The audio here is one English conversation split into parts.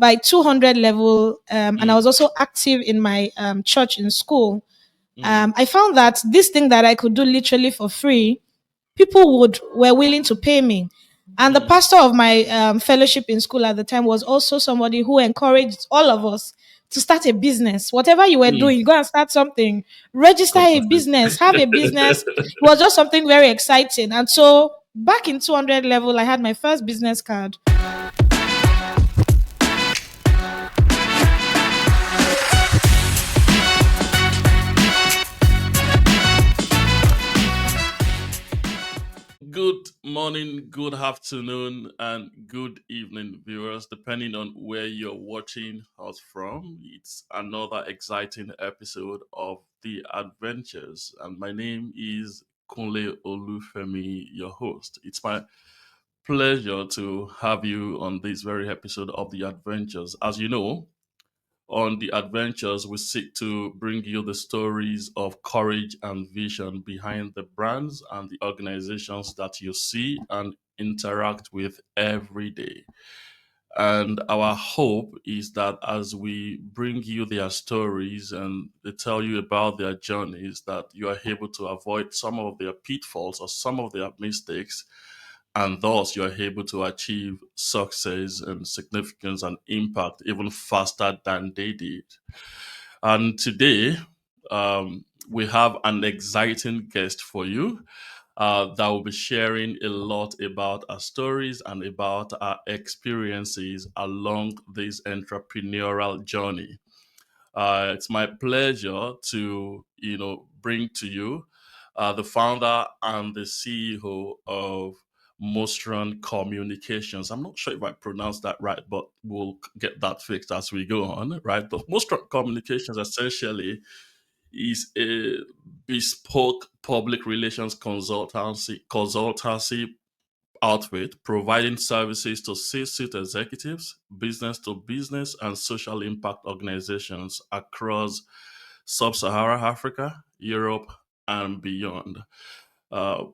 by 200 level, and I was also active in my church in school. I found that this thing that I could do literally for free, people were willing to pay me. And the pastor of my fellowship in school at the time was also somebody who encouraged all of us to start a business. Whatever you were doing, go and start something, register a Fantastic. business, have a business. It was just something very exciting. And so back in 200 level, I had my first business card. Good morning, good afternoon, and good evening, viewers, depending on where you're watching us from. It's another exciting episode of The Adventures, and my name is Kunle Olufemi, your host. It's my pleasure to have you on this very episode of The Adventures. As you know, on The Adventures, we seek to bring you the stories of courage and vision behind the brands and the organizations that you see and interact with every day. And our hope is that as we bring you their stories and they tell you about their journeys, that you are able to avoid some of their pitfalls or some of their mistakes, and thus you are able to achieve success and significance and impact even faster than they did. And today, we have an exciting guest for you that will be sharing a lot about our stories and about our experiences along this entrepreneurial journey. It's my pleasure to, bring to you the founder and the CEO of Mostron Communications. I'm not sure if I pronounced that right, but we'll get that fixed as we go on, right? But Mostron Communications essentially is a bespoke public relations consultancy outfit providing services to C-suite executives, business to business, and social impact organizations across sub-Saharan Africa, Europe, and beyond.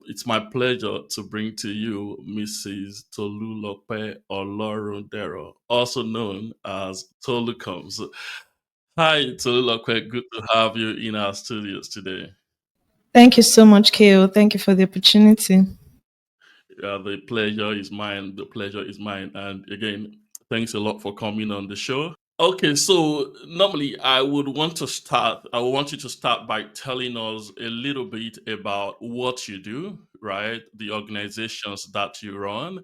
It's my pleasure to bring to you Mrs. Tolulope Olorundero, also known as Tolucomms. Hi, Tolulope. Good to have you in our studios today. Thank you so much, Kale. Thank you for the opportunity. The pleasure is mine. The pleasure is mine. And again, thanks a lot for coming on the show. Okay, so normally I would want you to start by telling us a little bit about what you do, right? The organizations that you run,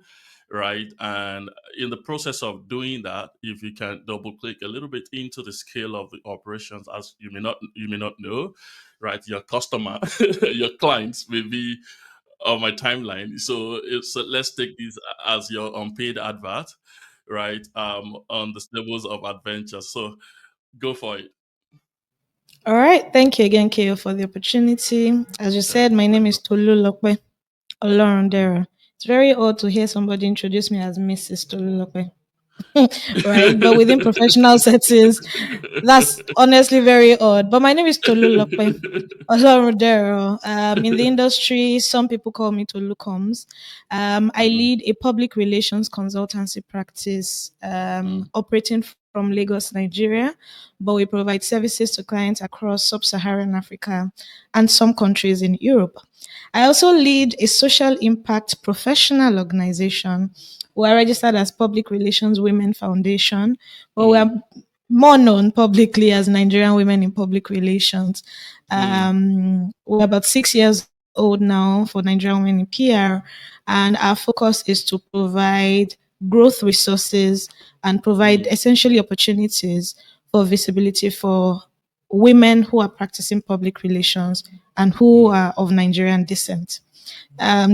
right? And in the process of doing that, if you can double click a little bit into the scale of the operations, as you may not know, right? Your customer, your clients may be on my timeline. So let's take this as your unpaid advert, right? On the levels of adventure. So go for it. All right. Thank you again, Kale, for the opportunity. As you Yeah, said, my name is pleasure. Tolulope Olorundera. It's very odd to hear somebody introduce me as Mrs. Tolulope, right? But within professional settings, that's honestly very odd. But my name is Tolulope Olorundera. In the industry, some people call me Tolucomms. I Mhm, lead a public relations consultancy practice mm, operating from Lagos, Nigeria, but we provide services to clients across sub-Saharan Africa and some countries in Europe. I also lead a social impact professional organization. We're registered as Public Relations Women Foundation, but we are mm, more known publicly as Nigerian Women in Public Relations. mm, We're about 6 years old now for Nigerian Women in PR, and our focus is to provide growth resources and provide mm, essentially opportunities for visibility for women who are practicing public relations and who mm, are of Nigerian descent.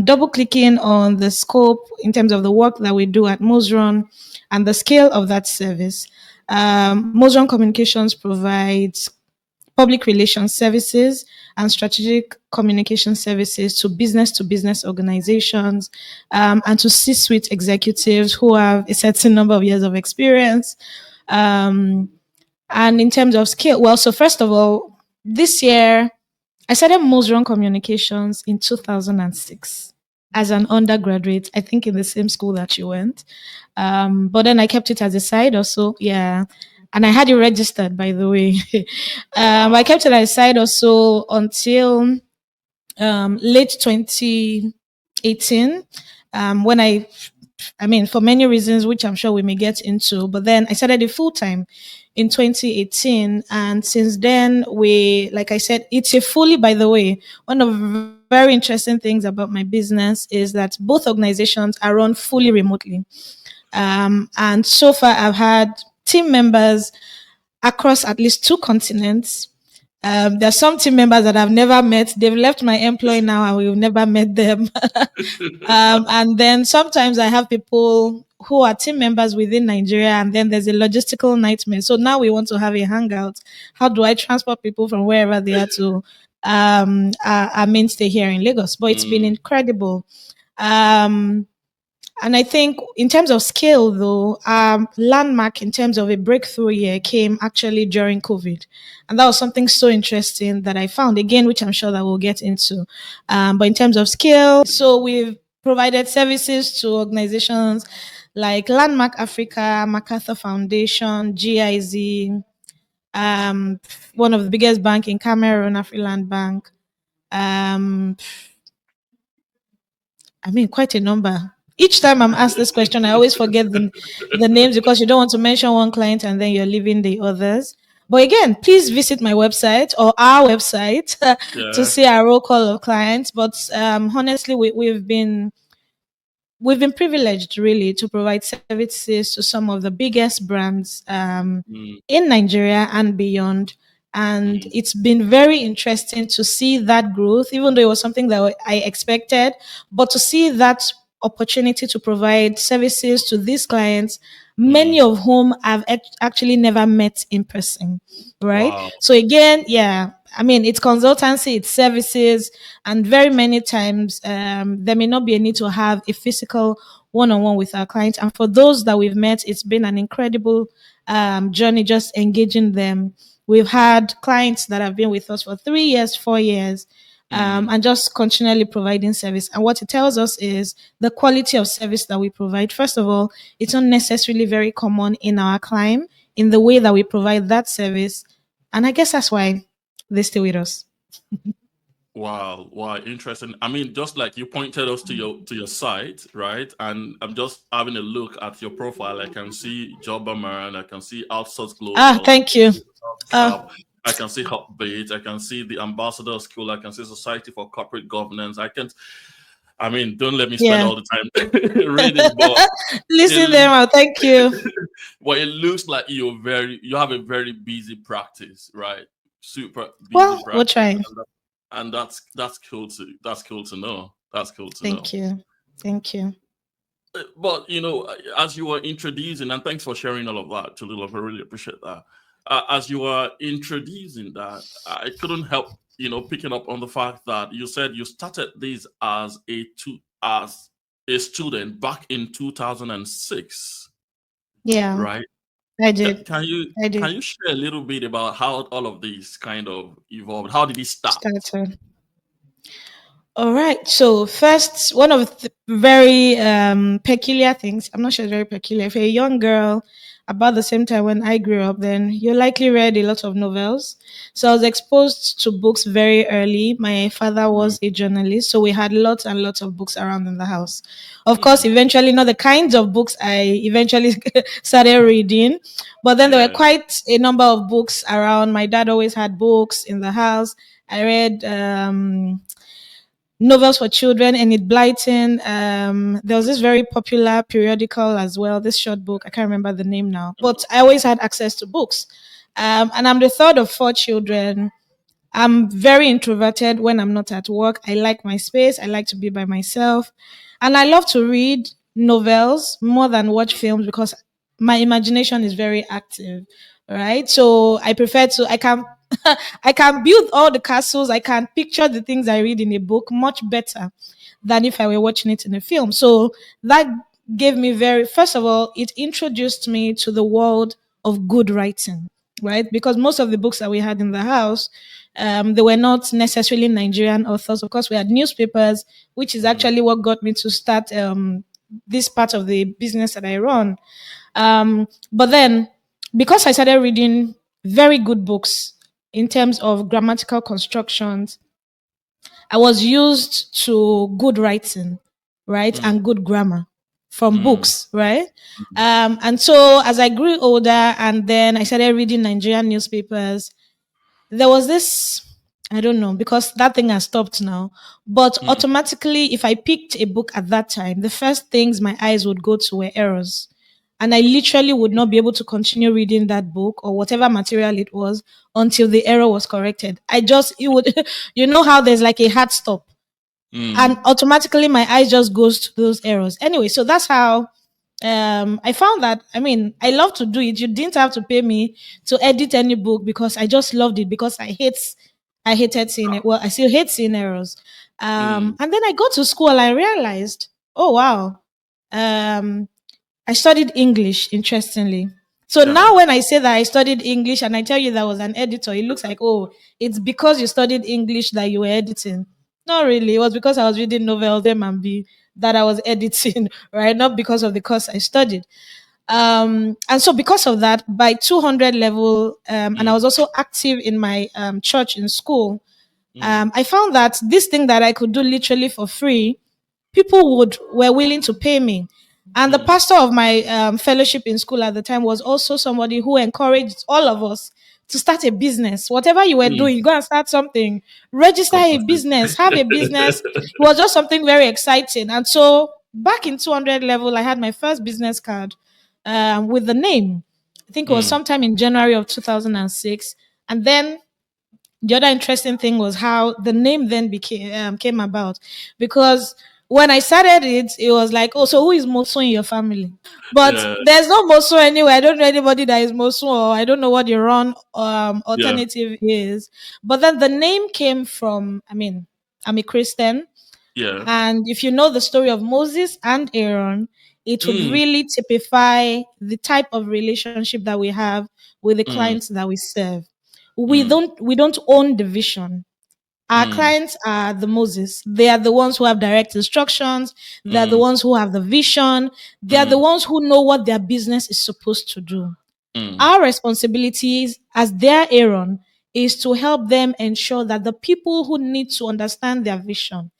Double clicking on the scope in terms of the work that we do at Mosron and the scale of that service. Mosron Communications provides public relations services and strategic communication services to business organizations and to C suite executives who have a certain number of years of experience. Um, and in terms of scale, well, so first of all, this year I started Mosron Communications in 2006. as an undergraduate, I think in the same school that you went. But then I kept it as a side also. Yeah. And I had it registered, by the way. I Wow. kept it as a side also until late 2018, when I mean, for many reasons, which I'm sure we may get into, but then I started it full time in 2018. And since then, like I said, it's a fully, by the way, one of the very interesting things about my business is that both organizations are run fully remotely. And so far, I've had team members across at least two continents. There's some team members that I've never met. They've left my employ now and we've never met them. And then sometimes I have people who are team members within Nigeria, and then there's a logistical nightmare. So now we want to have a hangout. How do I transport people from wherever they are to our mainstay here in Lagos? But it's been Mm, incredible. Um, and I think in terms of scale, though, landmark in terms of a breakthrough year came actually during COVID. And that was something so interesting that I found, again, which I'm sure that we'll get into. But in terms of scale, so we've provided services to organizations like Landmark Africa, MacArthur Foundation, GIZ, um, one of the biggest bank in Cameroon, Afriland Bank. Um, I mean, quite a number. Each time I'm asked this question, I always forget the names because you don't want to mention one client and then you're leaving the others. But again, please visit my website or our website to yeah. see our roll call of clients. But honestly, we've been privileged really to provide services to some of the biggest brands Mm, in Nigeria and beyond. And mm, it's been very interesting to see that growth, even though it was something that I expected, but to see that opportunity to provide services to these clients, many mm. of whom I've actually never met in person. Right. Wow. So again, yeah, I mean, it's consultancy, it's services, and very many times there may not be a need to have a physical one-on-one with our clients. And for those that we've met, it's been an incredible journey just engaging them. We've had clients that have been with us for 3 years, 4 years, Mm, and just continually providing service. And what it tells us is the quality of service that we provide. First of all, it's not necessarily very common in our climb in the way that we provide that service. And I guess that's why they stay with us. wow. Wow. Interesting. I mean, just like you pointed us to your site, right? And I'm just having a look at your profile. I can see Jobberman, and I can see Outsource Ah, Global, I thank can you. see Ah, Hubcap, I can see Hubbait, I can see the Ambassador School, I can see Society for Corporate Governance. I mean, don't let me spend yeah. all the time reading, but Listen it them out. Thank you. well, it looks like you have a very busy practice, right? Super busy Well, we'll practice, try. and that's cool to know. That's cool to know. Thank you. Thank you. But as you were introducing, and thanks for sharing all of that, Tulula, I really appreciate that. As you were introducing that, I couldn't help picking up on the fact that you said you started this as a student back in 2006, Yeah, right? I Can, did. can you I can did. you share a little bit about how all of these kind of evolved? How did it start? Started. All right. So first, one of the very peculiar things. I'm not sure it's very peculiar. If you're a young girl, about the same time when I grew up, then you likely read a lot of novels. So I was exposed to books very early. My father Mm, was a journalist, so we had lots and lots of books around in the house. Of course, mm, eventually, not the kinds of books I eventually started reading, but then there were yeah. quite a number of books around. My dad always had books in the house. I read novels for children, Enid Blyton. There was this very popular periodical as well, this short book. I can't remember the name now, but I always had access to books. And I'm the third of four children. I'm very introverted when I'm not at work. I like my space. I like to be by myself. And I love to read novels more than watch films because my imagination is very active. Right. So I can I can build all the castles. I can picture the things I read in a book much better than if I were watching it in a film. So that gave me first of all, it introduced me to the world of good writing. right? Because most of the books that we had in the house, they were not necessarily Nigerian authors. Of course, we had newspapers, which is Mm, actually what got me to start this part of the business that I run. But then, because I started reading very good books in terms of grammatical constructions, I was used to good writing, right, mm, and good grammar from mm, books, right? mm, And so as I grew older and then I started reading Nigerian newspapers, there was this, I don't know, because that thing has stopped now, but mm, automatically, if I picked a book at that time, the first things my eyes would go to were errors. And I literally would not be able to continue reading that book or whatever material it was until the error was corrected. It would, you know how there's like a hard stop, and mm. automatically my eyes just goes to those errors. Anyway, so that's how I found that, I mean, I love to do it. You didn't have to pay me to edit any book because I just loved it, because I hated seeing it. Well, I still hate seeing errors. Mm. And then I got to school and I realized, oh wow, um I studied English, interestingly. So Yeah. now when I say that I studied English and I tell you that I was an editor, it looks like, oh, it's because you studied English that you were editing. Not really. It was because I was reading novels, them and B, that I was editing, right? Not because of the course I studied. And so because of that, by 200 level, and I Mm, was also active in my church in school, mm, I found that this thing that I could do literally for free, people would were willing to pay me. And the mm, pastor of my fellowship in school at the time was also somebody who encouraged all of us to start a business. Whatever you were mm. doing, go and start something, register a Fantastic. business, have a business. It was just something very exciting. And so back in 200 level, I had my first business card with the name. I think it was Mm, sometime in January of 2006. And then the other interesting thing was how the name then became came about, because when I started it, it was like, oh, so who is Mosu in your family? But yeah. there's no Mosu anywhere. I don't know anybody that is Mosu, or I don't know what the run Yeah. alternative is. But then the name came from, I mean, I'm a Christian, Yeah. and if you know the story of Moses and Aaron, it would Mm, really typify the type of relationship that we have with the mm, clients that we serve. We mm, don't we don't own the vision. Our mm, clients are the Moses. They are the ones who have direct instructions. They are the mm, ones who have the vision. They are the mm, ones who know what their business is supposed to do. mm, Our responsibilities as their Aaron is to help them ensure that the people who need to understand their vision,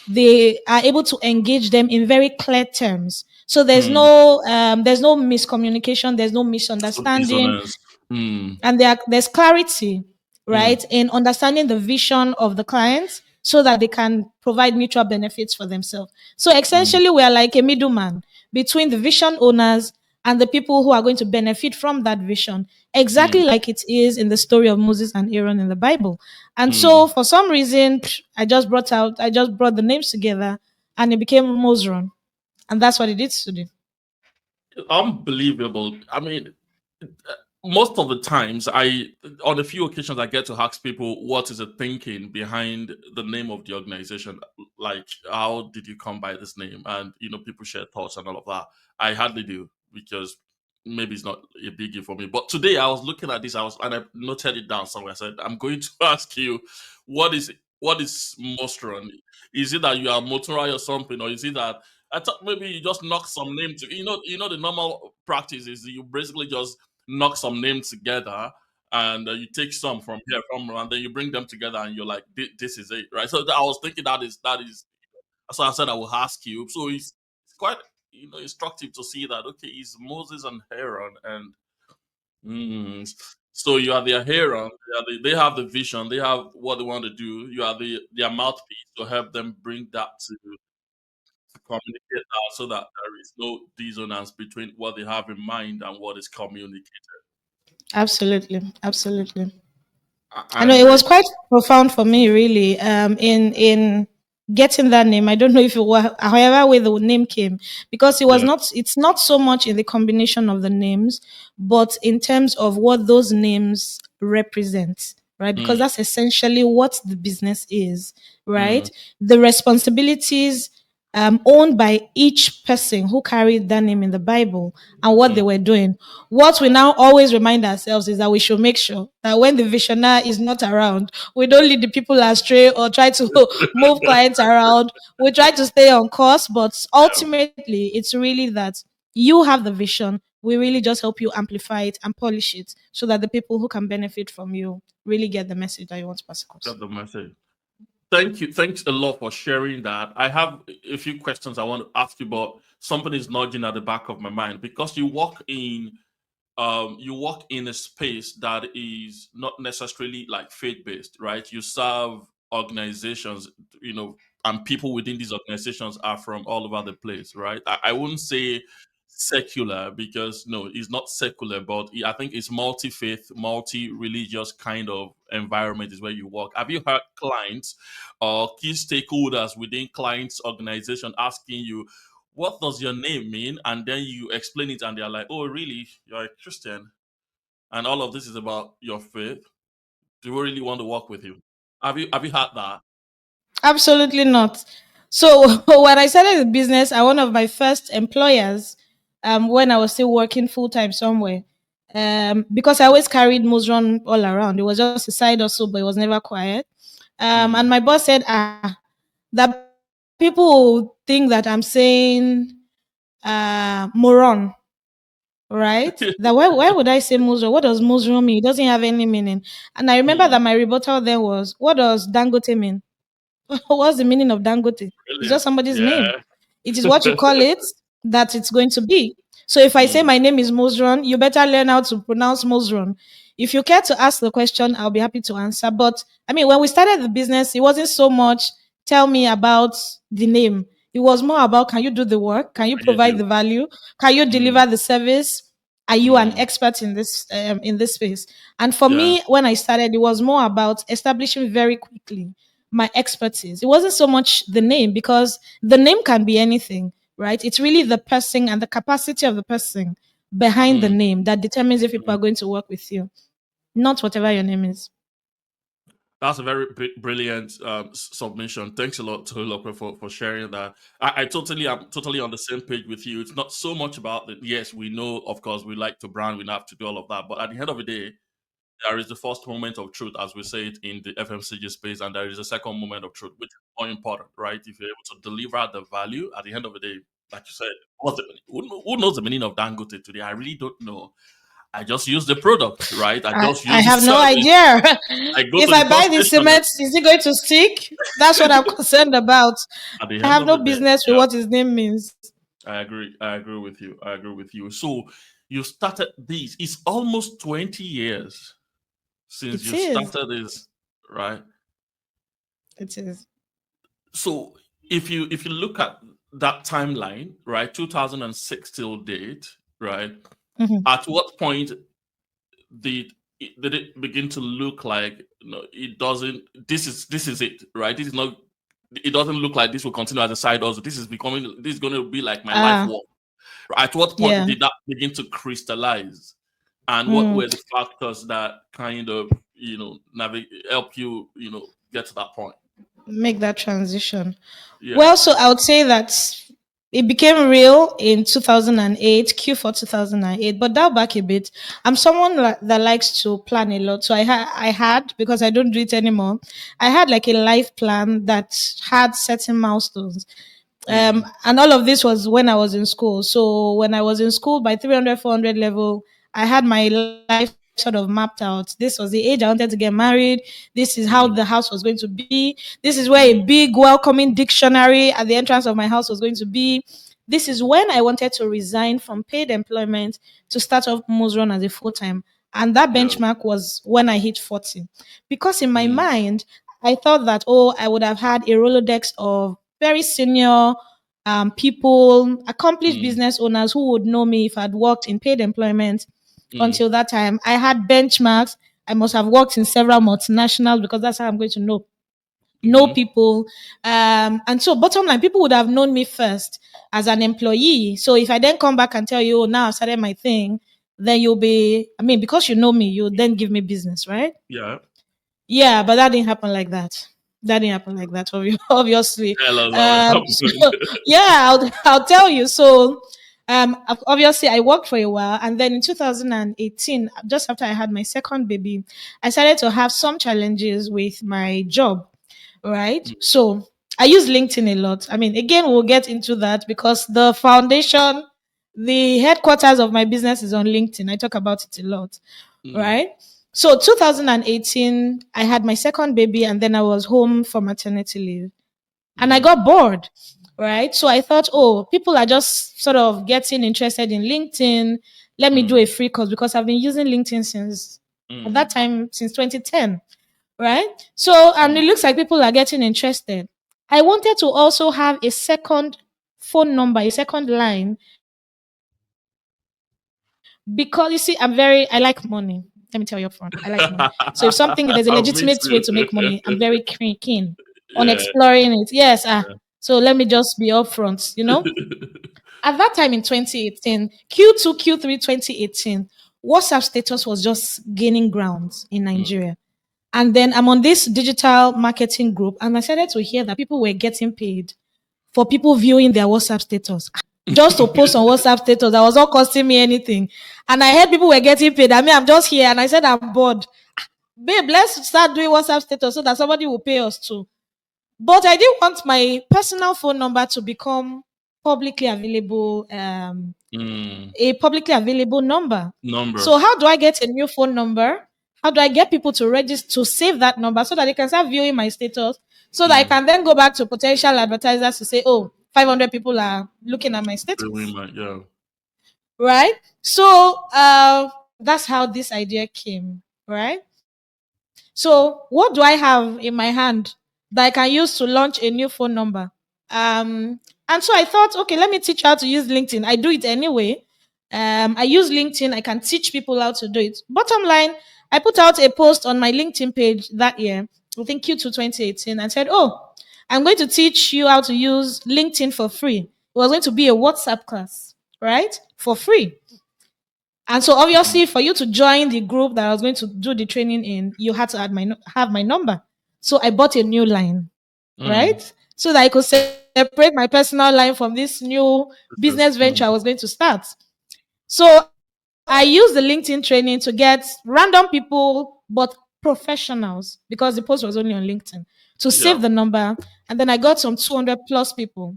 they are able to engage them in very clear terms. So mm. there's no miscommunication, there's no misunderstanding, Dissonance. Mm, and there's clarity, mm, right, in understanding the vision of the clients so that they can provide mutual benefits for themselves. So mm, essentially, we are like a middleman between the vision owners and the people who are going to benefit from that vision, mm, exactly like it is in the story of Moses and Aaron in the Bible. And so, mm. for some reason, I just brought the names together, and it became Mosron, and that's what it is today. Unbelievable. I mean, most of the times, on a few occasions, I get to ask people what is the thinking behind the name of the organization. Like, how did you come by this name? And people share thoughts and all of that. I hardly do because maybe it's not a biggie for me. But today, I was looking at this. And I noted it down somewhere. I said, I'm going to ask you, what is Mostron? Is it that you are Motorai or something, or is it that I thought maybe you just knock some name to the normal practice is you basically just knock some names together and you take some from here from and then you bring them together and you're like this is it, right? So I was thinking that is so I said I will ask you. So it's quite instructive to see that okay, it's Moses and Aaron and mm, so you are their Aaron. They have the vision, they have what they want to do. You are their mouthpiece to help them bring that to communicate that so that there is no dissonance between what they have in mind and what is communicated. Absolutely, absolutely. I know And it was quite profound for me, really, in getting that name. I don't know if it was however way the name came, because yeah, it's not so much in the combination of the names, but in terms of what those names represent, right? Because mm, that's essentially what the business is, mm, right? The responsibilities owned by each person who carried that name in the Bible and what they Mm. were doing. What we now always remind ourselves is that we should make sure that when the visionary is not around, we don't lead the people astray or try to move clients around. We try to stay on course, but Yeah. ultimately, it's really that you have the vision. We really just help you amplify it and polish it so that the people who can benefit from you really get the message that you want to pass across. Got the message. Thank you. Thanks a lot for sharing that. I have a few questions I want to ask you, but something is nudging at the back of my mind because you work in a space that is not necessarily like faith based, right? You serve organizations, and people within these organizations are from all over the place, right? I wouldn't say secular because no, it's not secular, but I think it's multi faith, multi religious kind of environment is where you work. Have you heard clients or key stakeholders within clients' organization asking you, what does your name mean? And then you explain it, and they're like, oh, really? You're a Christian? And all of this is about your faith? Do we really want to work with you? Have you had that? Absolutely not. So when I started the business, one of my first employers, when I was still working full time somewhere, because I always carried Muzron all around. It was just a side hustle, but it was never quiet. And Mm. my boss said, that people think that I'm saying moron, right? That why would I say Muzron? What does Muzron mean? It doesn't have any meaning. And I remember that Mm. my rebuttal then was, what does Dangote mean? What's the meaning of Dangote? It's just Brilliant. somebody's name. Yeah. It is what you call it that it's going to be. So if I say Mm. my name is Mosron, you better learn how to pronounce Mosron. If you care to ask the question, I'll be happy to answer. But I mean, when we started the business, it wasn't so much tell me about the name. It was more about can you do the work? Can you Can you provide do? the value? Can you Mm. deliver the service? Are you an Mm. expert in this space? And for Yeah. me, when I started, it was more about establishing very quickly my expertise. It wasn't so much the name because the name can be anything, right? It's really the person and the capacity of the person behind the Mm. name that determines if people Mm. are going to work with you, not whatever your name is. That's a very brilliant submission. Thanks a lot, Tolucomms, for sharing that. I'm totally on the same page with you. It's not so much about the yes, we know, of course, we like to brand, we have to do all of that, but at the end of the day, there is the first moment of truth, as we say it in the FMCG space, and there is a second moment of truth, which is more important, right? If you're able to deliver the value at the end of the day, like you said, who knows the meaning of Dangote today? I really don't know. I just use the product, right? I just I use the have no service. idea. I go If to the I bus buy the station and cement, is it going to stick? That's what I'm concerned about. at the I end have of the no day, business with yeah, what his name means. I agree. I agree with you. I agree with you. So you started this. It's almost 20 years since It you is. started this, right? It is. So if you look at that timeline, right, 2006 till date, right, Mhm. at what point did did it begin to look like no, it doesn't? This is it, right? This is not. It doesn't look like this will continue as a side hustle. This is becoming. This is going to be like my life Ah, work. At what point yeah. did that begin to crystallize? And what Mm. were the factors that kind of help you get to that point? Make that transition. Yeah. Well, so I would say that it became real in 2008, Q4 2008. But dial back a bit. I'm someone that likes to plan a lot. So I had, because I don't do it anymore, I had like a life plan that had certain milestones. Mm. And all of this was when I was in school. So when I was in school by 300, 400 level, I had my life sort of mapped out. This was the age I wanted to get married. This is how the Mm. house was going to be. This is where a Mm. big welcoming dictionary at the entrance of my house was going to be. This is when I wanted to resign from paid employment to start off Muzron as a full time. And that Yeah. benchmark was when I hit 40. Because in my Mm. mind, I thought that, oh, I would have had a Rolodex of very senior people, accomplished Mm. business owners who would know me if I'd worked in paid employment Mm. until that time. I had benchmarks. I must have worked in several multinationals because that's how I'm going to know Mm-hmm. people. And so bottom line, people would have known me first as an employee. So if I then come back and tell you, oh, now I've started my thing, then you'll be, I mean, because you know me, you then give me business, right? Yeah. Yeah, but that didn't happen like that. That didn't happen like that, obviously. Tell us how it happened. So yeah, I'll tell you. So obviously I worked for a while, and then in 2018, just after I had my second baby, I started to have some challenges with my job, right? So I use LinkedIn a lot. I mean, again, we'll get into that because the foundation, the headquarters of my business is on LinkedIn. I talk about it a lot, Mm, right? So 2018, I had my second baby, and then I was home for maternity leave, and I mm, got bored, right? So I thought, oh, people are just sort of getting interested in LinkedIn. Let me do a mm, free course because I've been using LinkedIn since at that mm, time, since 2010, right? So, and mm. it looks like people are getting interested. I wanted to also have a second phone number, a second line, because you see, I like money. Let me tell you upfront, I like money. So if something, if there's a legitimate way to make money, I'm Me very too. keen on exploring it. Yeah. Yes. So let me just be upfront. At that time in 2018, Q2, Q3 2018, WhatsApp status was just gaining grounds in Mm, Nigeria. And then I'm on this digital marketing group, and I started to hear that people were getting paid for people viewing their WhatsApp status. Just to post on WhatsApp status, that was not costing me anything. And I heard people were getting paid. I mean, I'm just here, and I said, I'm bored. Babe, let's start doing WhatsApp status so that somebody will pay us too. But I didn't want my personal phone number to become publicly available, mm. a publicly available number. Number. So how do I get a new phone number? How do I get people to register to save that number so that they can start viewing my status? So that I Mm. can then go back to potential advertisers to say, oh, 500 people are looking at my Doing status. my yeah. Right? So that's how this idea came. Right? So what do I have in my hand that I can use to launch a new phone number? And so I thought, okay, let me teach you how to use LinkedIn. I do it anyway. I use LinkedIn. I can teach people how to do it. Bottom line, I put out a post on my LinkedIn page that year, I think Q2 2018, and said, oh, I'm going to teach you how to use LinkedIn for free. It was going to be a WhatsApp class, right? For free. And so Mm, obviously for you to join the group that I was going to do the training in, you had to have my number. So I bought a new line, mm. right? So that I could separate my personal line from this new business Because venture I was going to start. So I used the LinkedIn training to get random people, but professionals, because the post was only on LinkedIn, to save the yeah. number. And then I got some 200 plus people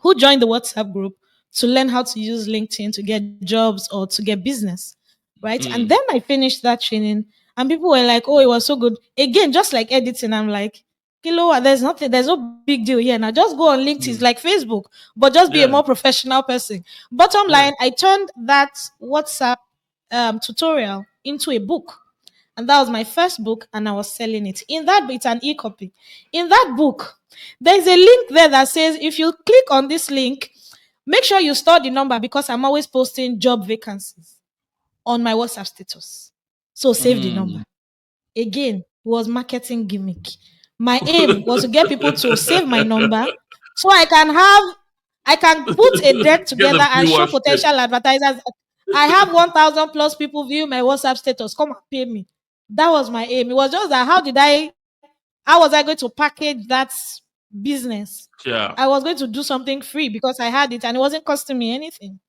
who joined the WhatsApp group to learn how to use LinkedIn to get jobs or to get business, right? And then Mm, I finished that training, and people were like, "Oh, it was so good." Again, just like editing, I'm like, "Kilo, there's nothing, there's no big deal here. Now just go on LinkedIn, it's like mm. Facebook, but just be a more Yeah. professional person." Bottom Yeah. line, I turned that WhatsApp tutorial into a book. And that was my first book, and I was selling it. In that, it's an e-copy. In that book, there's a link there that says if you click on this link, make sure you store the number because I'm always posting job vacancies on my WhatsApp status. So save the Mm. number. Again, was marketing gimmick. My aim was to get people to save my number so I can put a deck Get together the and show viewership. potential advertisers. I have 1,000 plus people view my WhatsApp status. Come and pay me. That was my aim. It was just that how was I going to package that business? I Yeah. was going to do something free because I had it and it wasn't costing me anything.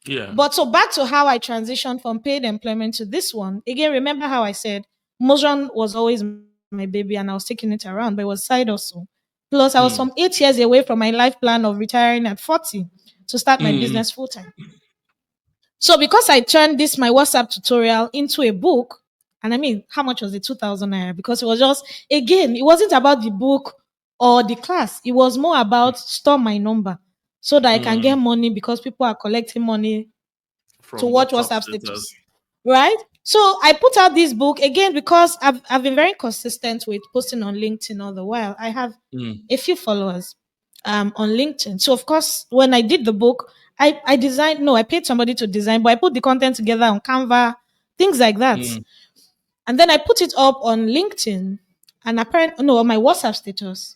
Yeah. But so back to how I transitioned from paid employment to this one. Again, remember how I said Motion was always my baby and I was taking it around, but it was side hustle. Plus, I was from Mm. 8 years away from my life plan of retiring at 40 to start my Mm. business full time. So because I turned this my WhatsApp tutorial into a book, and I mean, how much was it? 2,000 naira? Because it was just again, it wasn't about the book or the class. It was more about store my number so that I can get Mm. money because people are collecting money to From watch WhatsApp WhatsApp status. status. Right? So I put out this book again because I've been very consistent with posting on LinkedIn all the while. I have Mm. a few followers on LinkedIn. So of course, when I did the book, I designed no, I paid somebody to design, but I put the content together on Canva, things like that. Mm. And then I put it up on LinkedIn and apparently no, on my WhatsApp status.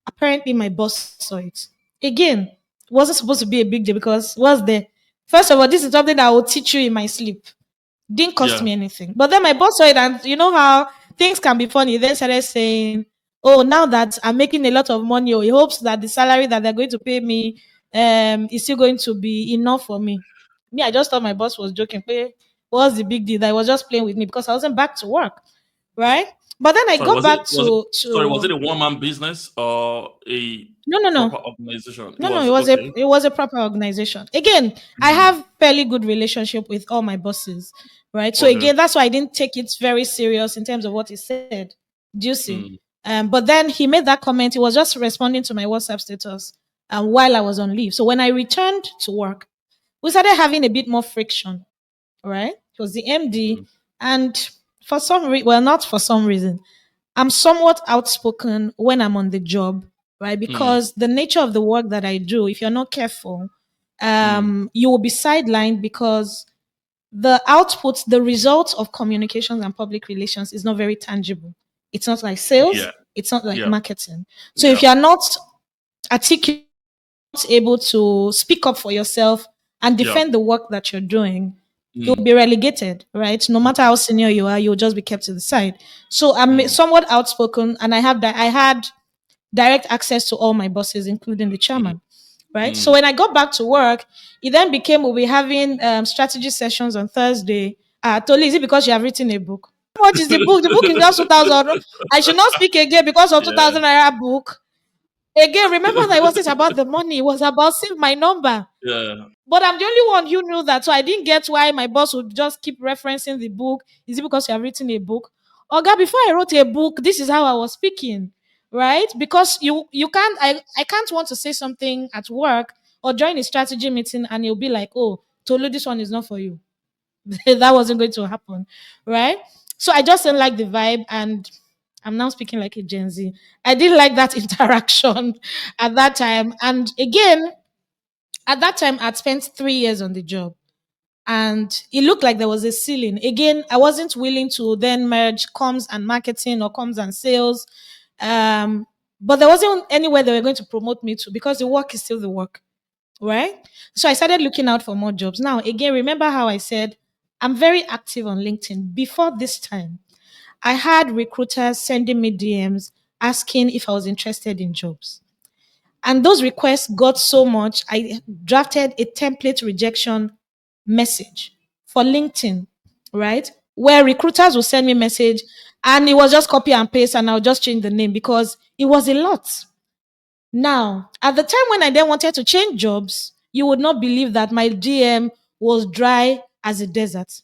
Apparently my boss saw it. Again, wasn't supposed to be a big deal because what's there? First of all, this is something that I will teach you in my sleep. Didn't cost Yeah. me anything. But then my boss saw it, and you know how things can be funny. Then started saying, oh, now that I'm making a lot of money, or he hopes that the salary that they're going to pay me is still going to be enough for me. Me, I just thought my boss was joking. Hey, what's the big deal? That he was just playing with me because I wasn't back to work, right? But then I Sorry, got back to was it a one man business or a no, no, no. proper organization? It No, no, was okay. it was a proper organization. Again, I Mm, have fairly good relationship with all my bosses, right? So okay. again, that's why I didn't take it very serious in terms of what he said. Do you see? Mm, But then he made that comment. He was just responding to my WhatsApp status while I was on leave. So when I returned to work, we started having a bit more friction, right? It was the MD, mm, and for some well, not for some reason, I'm somewhat outspoken when I'm on the job, right? mm, Because the nature of the work that I do, if you're not careful, mm. you will be sidelined because the output, the results of communications and public relations is not very tangible. It's not like sales, Yeah, it's not like yeah, marketing. So if yeah. you're not articulate, able to speak up for yourself and Yeah. defend the work that you're doing, you'll Mm, be relegated, right? No matter mm, how senior you are, you'll just be kept to the side. So I'm mm, somewhat outspoken, and I had direct access to all my bosses, including the mm, chairman. Right. So mm. when I got back to work, it then became we'll be having strategy sessions on Thursday. Toli, is it because you have written a book? How much is the book? The book is just 2,000. I should not speak again because of Yeah, 2,000 naira book. Again, remember that it wasn't about the money, it was about save my number. yeah. But I'm the only one who knew that. So I didn't get why my boss would just keep referencing the book. Is it because you have written a book? Oga, before I wrote a book, this is how I was speaking. Right? Because you can't I can't want to say something at work or join a strategy meeting and you'll be like, oh, Tolu, this one is not for you. That wasn't going to happen. Right? So I just didn't like the vibe, and I'm now speaking like a Gen Z. I didn't like that interaction at that time. And again, at that time, I'd spent 3 years on the job, and it looked like there was a ceiling. Again, I wasn't willing to then merge comms and marketing or comms and sales. Um, but there wasn't anywhere they were going to promote me to because the work is still the work, right? So I started looking out for more jobs. Now, again, remember how I said I'm very active on LinkedIn. Before this time, I had recruiters sending me DMs asking if I was interested in jobs. And those requests got so much, I drafted a template rejection message for LinkedIn, right? Where recruiters will send me a message and it was just copy and paste and I'll just change the name because it was a lot. Now, at the time when I then wanted to change jobs, you would not believe that my DM was dry as a desert.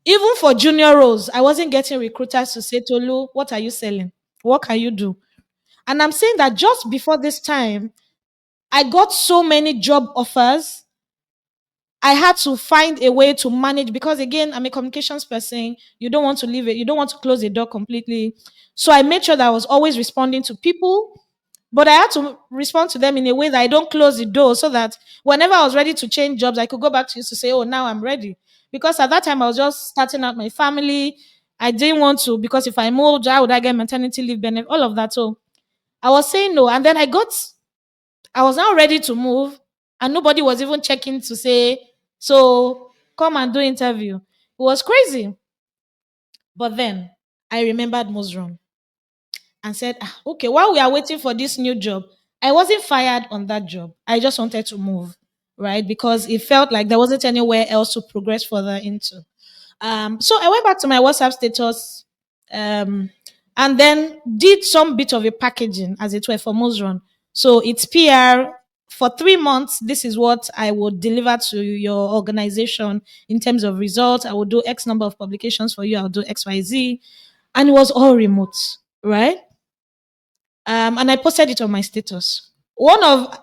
Even for junior roles, I wasn't getting recruiters to say, Tolu, what are you selling? What can you do? And I'm saying that just before this time, I got so many job offers. I had to find a way to manage because again, I'm a communications person. You don't want to leave it, you don't want to close the door completely. So I made sure that I was always responding to people, but I had to respond to them in a way that I don't close the door so that whenever I was ready to change jobs, I could go back to you to say, oh, now I'm ready. Because at that time I was just starting out my family. I didn't want to because if I moved, how would I get maternity leave benefit? All of that. So I was saying no. And then I was now ready to move, and nobody was even checking to say, so come and do interview. It was crazy. But then I remembered Mosron and said, "Ah, okay, while we are waiting for this new job, I wasn't fired on that job. I just wanted to move, right? Because it felt like there wasn't anywhere else to progress further into. So I went back to my WhatsApp status um, and then did some bit of a packaging, as it were, for Mosron. So it's PR for 3 months. This is what I would deliver to your organization in terms of results. I will do X number of publications for you. I'll do XYZ. And it was all remote, right? And I posted it on my status. One of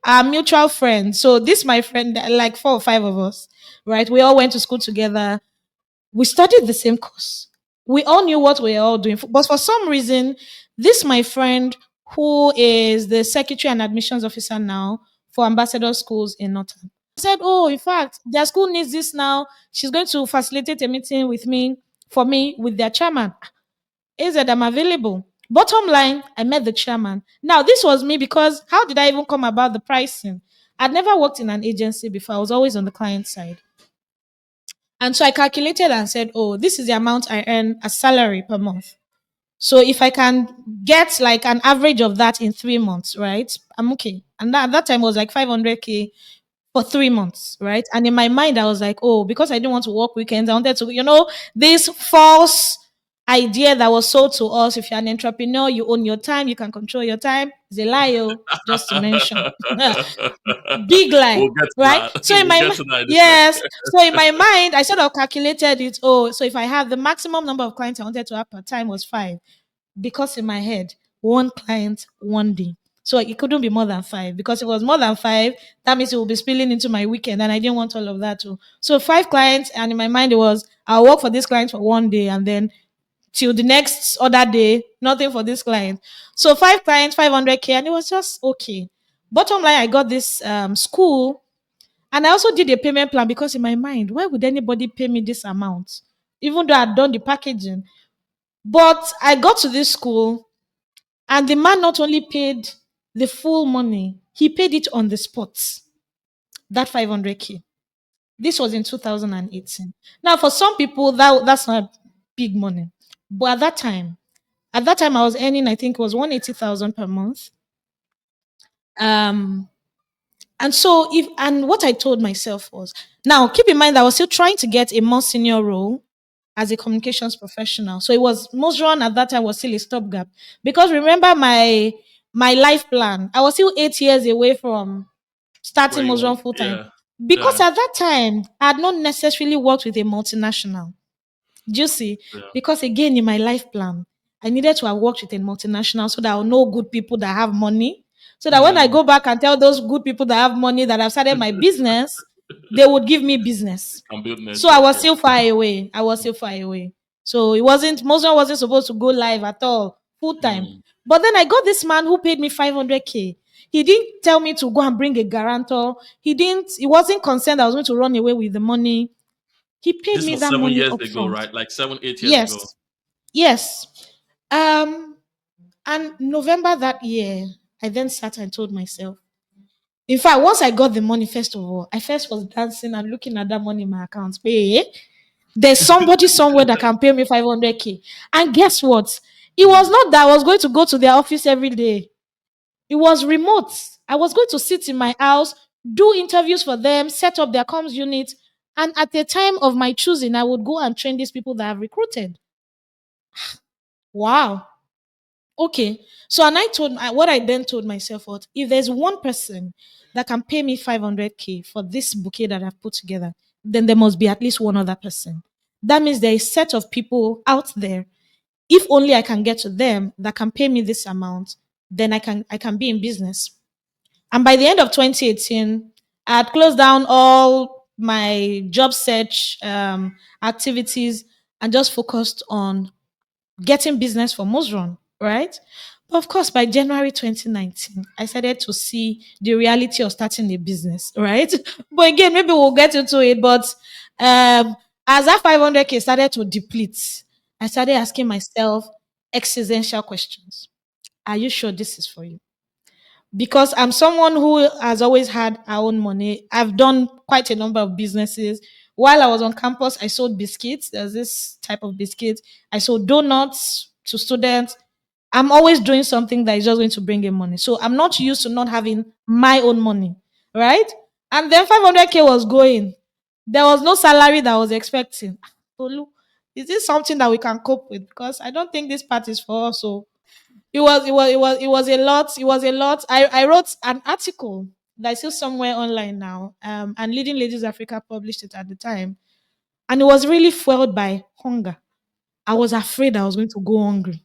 our mutual friends, so this my friend, like 4 or 5 of us, right? We all went to school together. We studied the same course. We all knew what we were all doing. But for some reason, this my friend, who is the secretary and admissions officer now for ambassador schools in Northern, said, oh, in fact, their school needs this now. She's going to facilitate a meeting with me for me with their chairman. AZ, I'm available. Bottom line, I met the chairman. Now, this was me because how did I even come about the pricing? I'd never worked in an agency before. I was always on the client side. And so I calculated and said, oh, this is the amount I earn as salary per month. So if I can get like an average of that in 3 months, right? I'm okay. And that, at that time was like 500K for 3 months, right? And in my mind, I was like, oh, because I didn't want to work weekends, I wanted to, this false idea that was sold to us. If you're an entrepreneur, you own your time, you can control your time. It's a lie, oh, just to mention. Big lie, We'll get to right? that. So in We'll my get to that in a sec. yes, so in my mind, I sort of calculated it. Oh, so if I have the maximum number of clients I wanted to have per time was five, because in my head, one client, one day. So it couldn't be more than five, because if it was more than five, that means it will be spilling into my weekend, and I didn't want all of that too. So five clients, and in my mind it was I'll work for this client for one day, and then till the next other day, nothing for this client. So five clients, 500K, and it was just okay. Bottom line, I got this school, and I also did a payment plan, because in my mind, why would anybody pay me this amount? Even though I'd done the packaging. But I got to this school, and the man not only paid the full money, he paid it on the spot, that 500K. This was in 2018. Now, for some people, that's not big money. But at that time, I was earning, I think it was 180,000 per month. Um, and so, if and what I told myself was, now keep in mind, I was still trying to get a more senior role as a communications professional. So it was most run at that time was still a stopgap, because remember my life plan. I was still 8 years away from Where starting you most run want? full time, Yeah. because Yeah. at that time I had not necessarily worked with a multinational. Do you see? Yeah. Because again, in my life plan, I needed to have worked with a multinational, so that I'll know good people that have money. So that when I Mm. go back and tell those good people that have money that I've started my business, they would give me business. Can build So I network. was Yeah. still far away. I was still far away. So it wasn't Mosman wasn't supposed to go live at all, full time. Mm. But then I got this man who paid me 500K. He didn't tell me to go and bring a guarantor. He wasn't concerned I was going to run away with the money. He paid This me was that seven money years ago, upfront. right? Like 7, 8 years ago. Yes. Yes. Um, and November that year, I then sat and told myself. In fact, once I got the money, first of all, I first was dancing and looking at that money in my account. Hey, there's somebody somewhere that can pay me 500K. And guess what? It was Mm. not that I was going to go to their office every day. It was remote. I was going to sit in my house, do interviews for them, set up their comms unit. And at the time of my choosing, I would go and train these people that I've recruited. Wow. Okay. So, and what I then told myself was, if there's one person that can pay me 500K for this bouquet that I've put together, then there must be at least one other person. That means there is a set of people out there. If only I can get to them that can pay me this amount, then I can be in business. And by the end of 2018, I had closed down all my job search activities and just focused on getting business for Mosron, right? But of course, by January 2019, I started to see the reality of starting a business, right? But again, maybe we'll get into it. But as that 500K started to deplete, I started asking myself existential questions. Are you sure this is for you? Because I'm someone who has always had our own money. I've done quite a number of businesses. While I was on campus, I sold biscuits. There's this type of biscuit. I sold donuts to students. I'm always doing something that is just going to bring in money. So I'm not used to not having my own money, right? And then 500K was going. There was no salary that I was expecting. Tolu, is this something that we can cope with? Because I don't think this part is for us. So it was a lot. It was a lot. I wrote an article that's still somewhere online now. And Leading Ladies Africa published it at the time. And it was really fueled by hunger. I was afraid I was going to go hungry.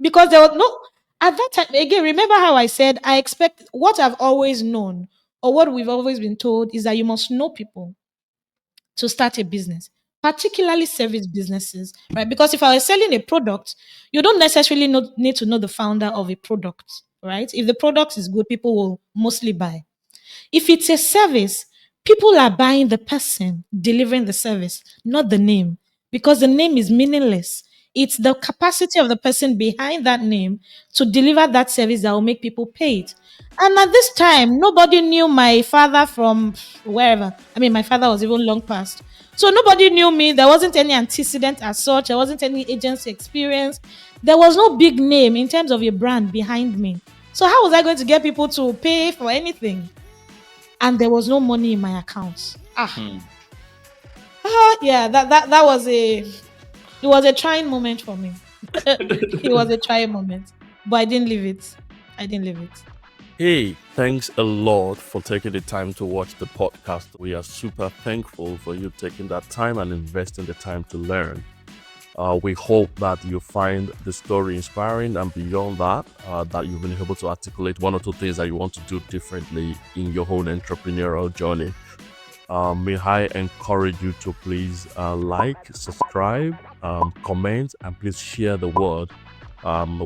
Because there was no at that time, again, remember how I said I expect what I've always known, or what we've always been told, is that you must know people to start a business, particularly service businesses, right? Because if I was selling a product, you don't necessarily need to know the founder of a product, right? If the product is good, people will mostly buy. If it's a service, people are buying the person delivering the service, not the name, because the name is meaningless. It's the capacity of the person behind that name to deliver that service that will make people pay it. And at this time, nobody knew my father from wherever. I mean, my father was even long past. So nobody knew me. There wasn't any antecedent as such. There wasn't any agency experience. There was no big name in terms of a brand behind me. So how was I going to get people to pay for anything? And there was no money in my accounts. Hmm. Yeah, that was it was a trying moment for me. It was a trying moment, but I didn't leave it. I didn't leave it. Hey, thanks a lot for taking the time to watch the podcast. We are super thankful for you taking that time and investing the time to learn. We hope that you find the story inspiring, and beyond that, that you've been able to articulate one or two things that you want to do differently in your own entrepreneurial journey. May I encourage you to please like, subscribe, comment, and please share the word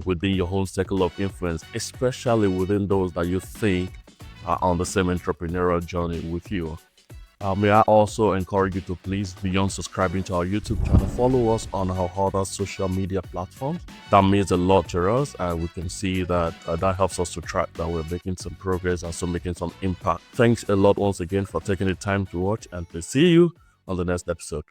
within your own circle of influence, especially within those that you think are on the same entrepreneurial journey with you. May I also encourage you to please, beyond subscribing to our YouTube channel, follow us on our other social media platforms. That means a lot to us, and we can see that that helps us to track that we're making some progress and so making some impact. Thanks a lot once again for taking the time to watch, and we'll see you on the next episode.